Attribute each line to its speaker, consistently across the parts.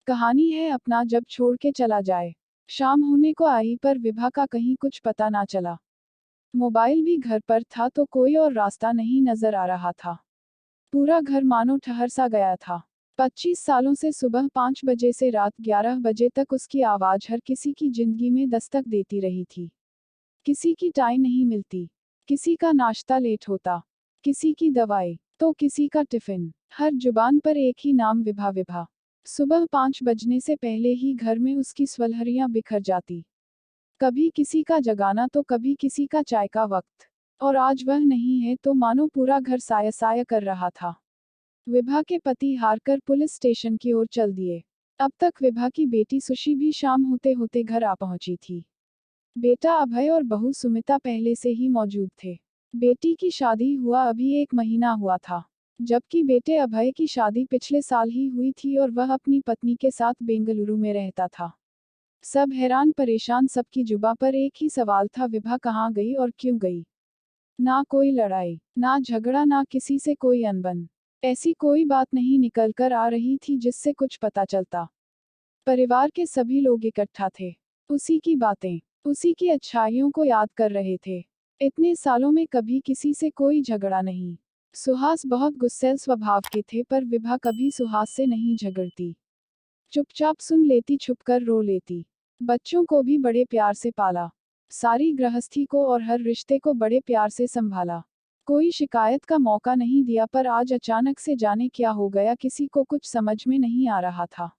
Speaker 1: कहानी है अपना जब छोड़ के चला जाए। शाम होने को आई पर विभा का कहीं कुछ पता ना चला। मोबाइल भी घर पर था तो कोई और रास्ता नहीं नजर आ रहा था। पूरा घर मानो ठहर सा गया था। 25 सालों से सुबह 5 बजे से रात 11 बजे तक उसकी आवाज हर किसी की जिंदगी में दस्तक देती रही थी। किसी की टाई नहीं मिलती, किसी का नाश्ता लेट होता, किसी की दवाई, तो किसी का टिफिन। हर जुबान पर एक ही नाम, विभा विभा। सुबह 5 बजने से पहले ही घर में उसकी स्वलहरियां बिखर जाती। कभी किसी का जगाना तो कभी किसी का चाय का वक्त। और आज वह नहीं है तो मानो पूरा घर साया साया कर रहा था। विभा के पति हारकर पुलिस स्टेशन की ओर चल दिए। अब तक विभा की बेटी सुशी भी शाम होते होते घर आ पहुंची थी। बेटा अभय और बहू सुमिता पहले से ही मौजूद थे। बेटी की शादी हुआ अभी 1 महीना हुआ था, जबकि बेटे अभय की शादी पिछले साल ही हुई थी और वह अपनी पत्नी के साथ बेंगलुरु में रहता था। सब हैरान परेशान, सबकी जुबां पर एक ही सवाल था, विभा कहाँ गई और क्यों गई। ना कोई लड़ाई, ना झगड़ा, ना किसी से कोई अनबन। ऐसी कोई बात नहीं निकल कर आ रही थी जिससे कुछ पता चलता। परिवार के सभी लोग इकट्ठा थे, उसी की बातें, उसी की अच्छाइयों को याद कर रहे थे। इतने सालों में कभी किसी से कोई झगड़ा नहीं। सुहास बहुत गुस्सैल स्वभाव के थे पर विभा कभी सुहास से नहीं झगड़ती। चुपचाप सुन लेती, छुपकर रो लेती। बच्चों को भी बड़े प्यार से पाला। सारी गृहस्थी को और हर रिश्ते को बड़े प्यार से संभाला। कोई शिकायत का मौका नहीं दिया, पर आज अचानक से जाने क्या हो गया, किसी को कुछ समझ में नहीं आ रहा था।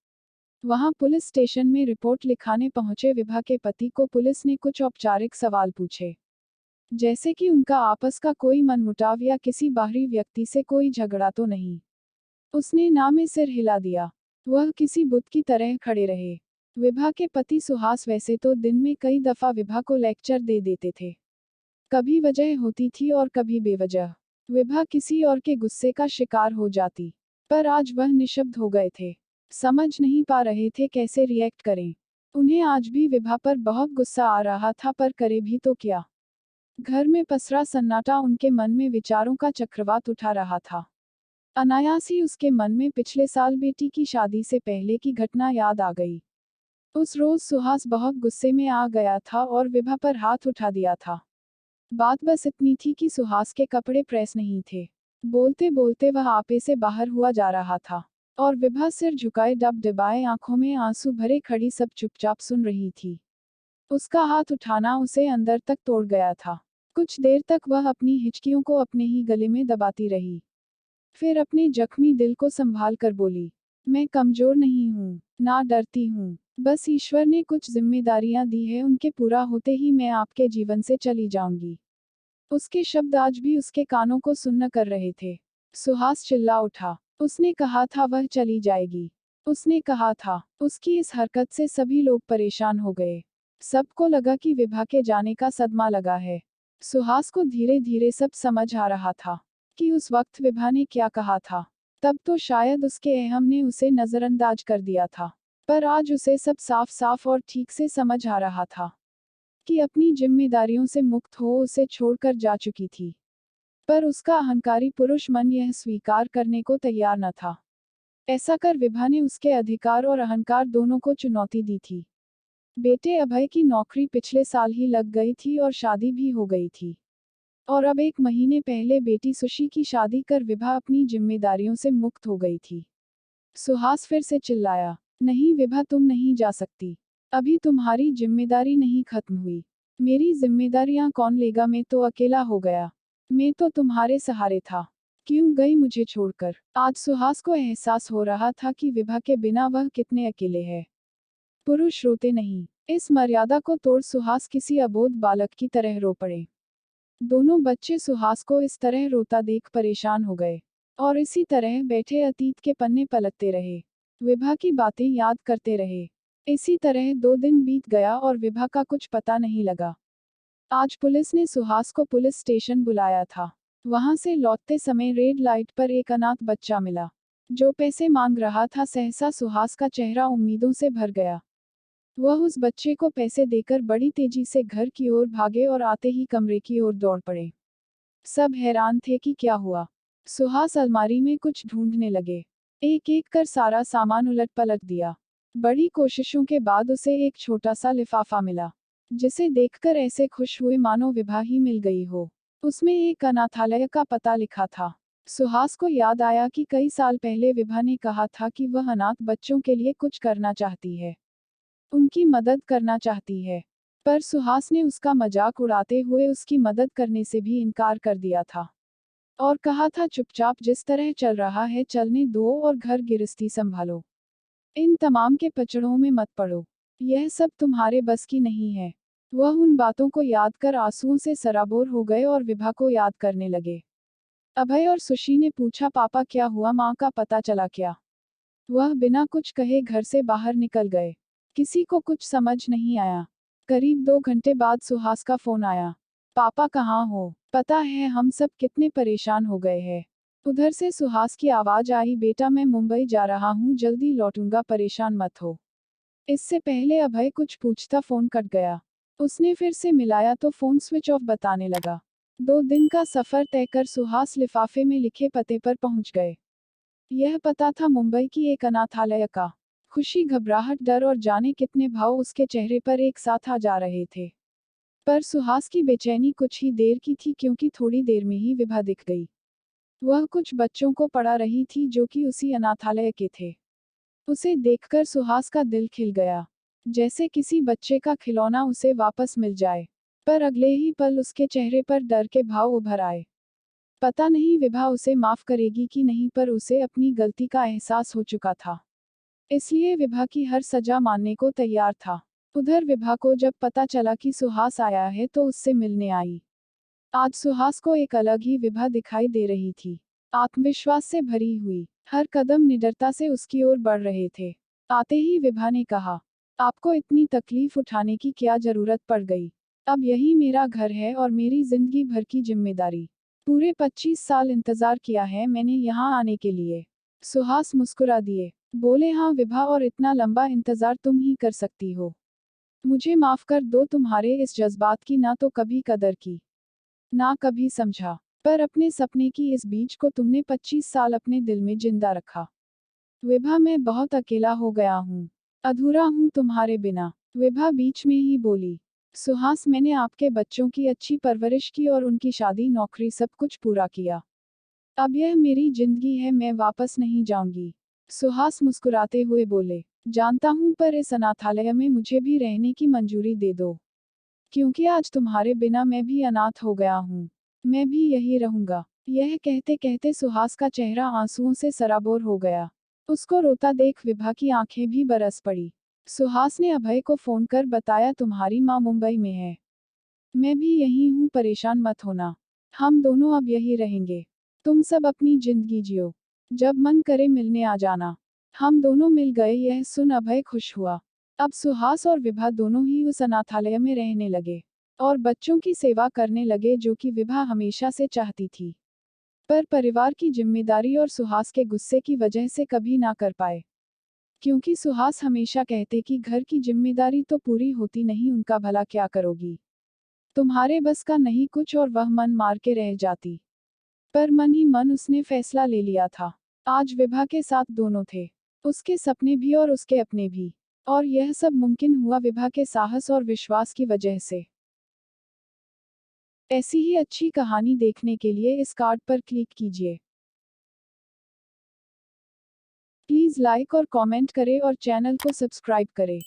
Speaker 1: वहां पुलिस स्टेशन में रिपोर्ट लिखाने पहुंचे विभा के पति को पुलिस ने कुछ औपचारिक सवाल पूछे, जैसे कि उनका आपस का कोई मनमुटाव या किसी बाहरी व्यक्ति से कोई झगड़ा तो नहीं। उसने ना में सिर हिला दिया। वह किसी बुत की तरह खड़े रहे। विभा के पति सुहास वैसे तो दिन में कई दफा विभा को लेक्चर दे देते थे। कभी वजह होती थी और कभी बेवजह। विभा किसी और के गुस्से का शिकार हो जाती, पर आज वह निशब्द हो गए थे। समझ नहीं पा रहे थे कैसे रिएक्ट करें। उन्हें आज भी विभा पर बहुत गुस्सा आ रहा था, पर करे भी तो क्या। घर में पसरा सन्नाटा उनके मन में विचारों का चक्रवात उठा रहा था। अनायास ही उसके मन में पिछले साल बेटी की शादी से पहले की घटना याद आ गई। उस रोज सुहास बहुत गुस्से में आ गया था और विभा पर हाथ उठा दिया था। बात बस इतनी थी कि सुहास के कपड़े प्रेस नहीं थे। बोलते बोलते वह आपे से बाहर हुआ जा रहा था, और विभा सिर झुकाए डब डबाए आंखों में आंसू भरे खड़ी सब चुपचाप सुन रही थी। उसका हाथ उठाना उसे अंदर तक तोड़ गया था। कुछ देर तक वह अपनी हिचकियों को अपने ही गले में दबाती रही। फिर अपने जख्मी दिल को संभाल कर बोली, मैं कमजोर नहीं हूँ, ना डरती हूँ। बस ईश्वर ने कुछ जिम्मेदारियां दी है, उनके पूरा होते ही मैं आपके जीवन से चली जाऊंगी। उसके शब्द आज भी उसके कानों को सुन्न कर रहे थे। सुहास चिल्ला उठा। उसने कहा था वह चली जाएगी। उसने कहा था। उसकी इस हरकत से सभी लोग परेशान हो गए। सबको लगा कि विभा के जाने का सदमा लगा है। सुहास को धीरे धीरे सब समझ आ रहा था कि उस वक्त विभा ने क्या कहा था। तब तो शायद उसके अहम ने उसे नजरअंदाज कर दिया था, पर आज उसे सब साफ साफ और ठीक से समझ आ रहा था कि अपनी जिम्मेदारियों से मुक्त हो उसे छोड़कर जा चुकी थी। पर उसका अहंकारी पुरुष मन यह स्वीकार करने को तैयार न था। ऐसा कर विभा ने उसके अधिकार और अहंकार दोनों को चुनौती दी थी। बेटे अभय की नौकरी पिछले साल ही लग गई थी और शादी भी हो गई थी। और अब 1 महीने पहले बेटी सुशी की शादी कर विभा अपनी जिम्मेदारियों से मुक्त हो गई थी। सुहास फिर से चिल्लाया, नहीं विभा, तुम नहीं जा सकती। अभी तुम्हारी जिम्मेदारी नहीं खत्म हुई। मेरी जिम्मेदारियां कौन लेगा, मैं तो अकेला हो गया। मैं तो तुम्हारे सहारे था। क्यों गई मुझे छोड़कर। आज सुहास को एहसास हो रहा था कि विभा के बिना वह कितने अकेले हैं। पुरुष रोते नहीं। इस मर्यादा को तोड़ सुहास किसी अबोध बालक की तरह रो पड़े। दोनों बच्चे सुहास को इस तरह रोता देख परेशान हो गए, और इसी तरह बैठे अतीत के पन्ने पलटते रहे। विभा की बातें याद करते रहे। इसी तरह 2 दिन बीत गया और विभा का कुछ पता नहीं लगा। आज पुलिस ने सुहास को पुलिस स्टेशन बुलाया था। वहां से लौटते समय रेड लाइट पर एक अनाथ बच्चा मिला, जो पैसे मांग रहा था। सहसा सुहास का चेहरा उम्मीदों से भर गया। वह उस बच्चे को पैसे देकर बड़ी तेजी से घर की ओर भागे और आते ही कमरे की ओर दौड़ पड़े। सब हैरान थे कि क्या हुआ। सुहास अलमारी में कुछ ढूंढने लगे। एक एक कर सारा सामान उलट पलट दिया। बड़ी कोशिशों के बाद उसे एक छोटा सा लिफाफा मिला, जिसे देखकर ऐसे खुश हुए मानो विभा ही मिल गई हो। उसमें एक अनाथालय का पता लिखा था। सुहास को याद आया कि कई साल पहले विभा ने कहा था कि वह अनाथ बच्चों के लिए कुछ करना चाहती है, उनकी मदद करना चाहती है। पर सुहास ने उसका मजाक उड़ाते हुए उसकी मदद करने से भी इनकार कर दिया था और कहा था चुपचाप जिस तरह चल रहा है चलने दो और घर गृहस्थी संभालो। इन तमाम के पचड़ों में मत पड़ो, यह सब तुम्हारे बस की नहीं है। वह उन बातों को याद कर आंसुओं से सराबोर हो गए और विभा को याद करने लगे। अभय और सुशी ने पूछा, पापा क्या हुआ, माँ का पता चला क्या? वह बिना कुछ कहे घर से बाहर निकल गए। किसी को कुछ समझ नहीं आया। करीब 2 घंटे बाद सुहास का फोन आया। पापा कहाँ हो? पता है हम सब कितने परेशान हो गए हैं। उधर से सुहास की आवाज आई, बेटा मैं मुंबई जा रहा हूँ, जल्दी लौटूंगा, परेशान मत हो। इससे पहले अभय कुछ पूछता फोन कट गया। उसने फिर से मिलाया तो फोन स्विच ऑफ बताने लगा। 2 दिन का सफर तय कर सुहास लिफाफे में लिखे पते पर पहुंच गए। यह पता था मुंबई की एक अनाथालय का। खुशी, घबराहट, डर और जाने कितने भाव उसके चेहरे पर एक साथ आ जा रहे थे। पर सुहास की बेचैनी कुछ ही देर की थी, क्योंकि थोड़ी देर में ही विभा दिख गई। वह कुछ बच्चों को पढ़ा रही थी जो कि उसी अनाथालय के थे। उसे देखकर सुहास का दिल खिल गया, जैसे किसी बच्चे का खिलौना उसे वापस मिल जाए। पर अगले ही पल उसके चेहरे पर डर के भाव उभर आए। पता नहीं विभा उसे माफ करेगी कि नहीं, पर उसे अपनी गलती का एहसास हो चुका था, इसलिए विभा की हर सजा मानने को तैयार था। उधर विभा को जब पता चला कि सुहास आया है तो उससे मिलने आई। आज सुहास को एक अलग ही विभा दिखाई दे रही थी, आत्मविश्वास से भरी हुई। हर कदम निडरता से उसकी ओर बढ़ रहे थे। आते ही विभा ने कहा, आपको इतनी तकलीफ उठाने की क्या जरूरत पड़ गई? अब यही मेरा घर है और मेरी जिंदगी भर की जिम्मेदारी। पूरे 25 साल इंतजार किया है मैंने यहाँ आने के लिए। सुहास मुस्कुरा दिए, बोले, हाँ विभा, और इतना लंबा इंतजार तुम ही कर सकती हो। मुझे माफ कर दो, तुम्हारे इस जज्बात की ना तो कभी कदर की, ना कभी समझा। पर अपने सपने की इस बीज को तुमने 25 साल अपने दिल में जिंदा रखा। विभा, मैं बहुत अकेला हो गया हूँ, अधूरा हूँ तुम्हारे बिना। विभा बीच में ही बोली, सुहास, मैंने आपके बच्चों की अच्छी परवरिश की और उनकी शादी, नौकरी, सब कुछ पूरा किया। अब यह मेरी जिंदगी है, मैं वापस नहीं जाऊंगी। सुहास मुस्कुराते हुए बोले, जानता हूँ, पर इस अनाथालय में मुझे भी रहने की मंजूरी दे दो, क्योंकि आज तुम्हारे बिना मैं भी अनाथ हो गया हूँ। मैं भी यही रहूंगा। यह कहते कहते सुहास का चेहरा आंसुओं से सराबोर हो गया। उसको रोता देख विभा की आंखें भी बरस पड़ी। सुहास ने अभय को फोन कर बताया, तुम्हारी माँ मुंबई में है, मैं भी यही हूँ, परेशान मत होना, हम दोनों अब यही रहेंगे। तुम सब अपनी जिंदगी जियो, जब मन करे मिलने आ जाना। हम दोनों मिल गए। यह सुन अभय खुश हुआ। अब सुहास और विभा दोनों ही उस अनाथालय में रहने लगे और बच्चों की सेवा करने लगे, जो कि विभा हमेशा से चाहती थी, पर परिवार की जिम्मेदारी और सुहास के गुस्से की वजह से कभी ना कर पाए। क्योंकि सुहास हमेशा कहते कि घर की जिम्मेदारी तो पूरी होती नहीं, उनका भला क्या करोगी, तुम्हारे बस का नहीं कुछ, और वह मन मार के रह जाती। पर मन ही मन उसने फैसला ले लिया था। आज विभा के साथ दोनों थे, उसके सपने भी और उसके अपने भी। और यह सब मुमकिन हुआ विभा के साहस और विश्वास की वजह से। ऐसी ही अच्छी कहानी देखने के लिए इस कार्ड पर क्लिक कीजिए। प्लीज लाइक और कमेंट करें और चैनल को सब्सक्राइब करें।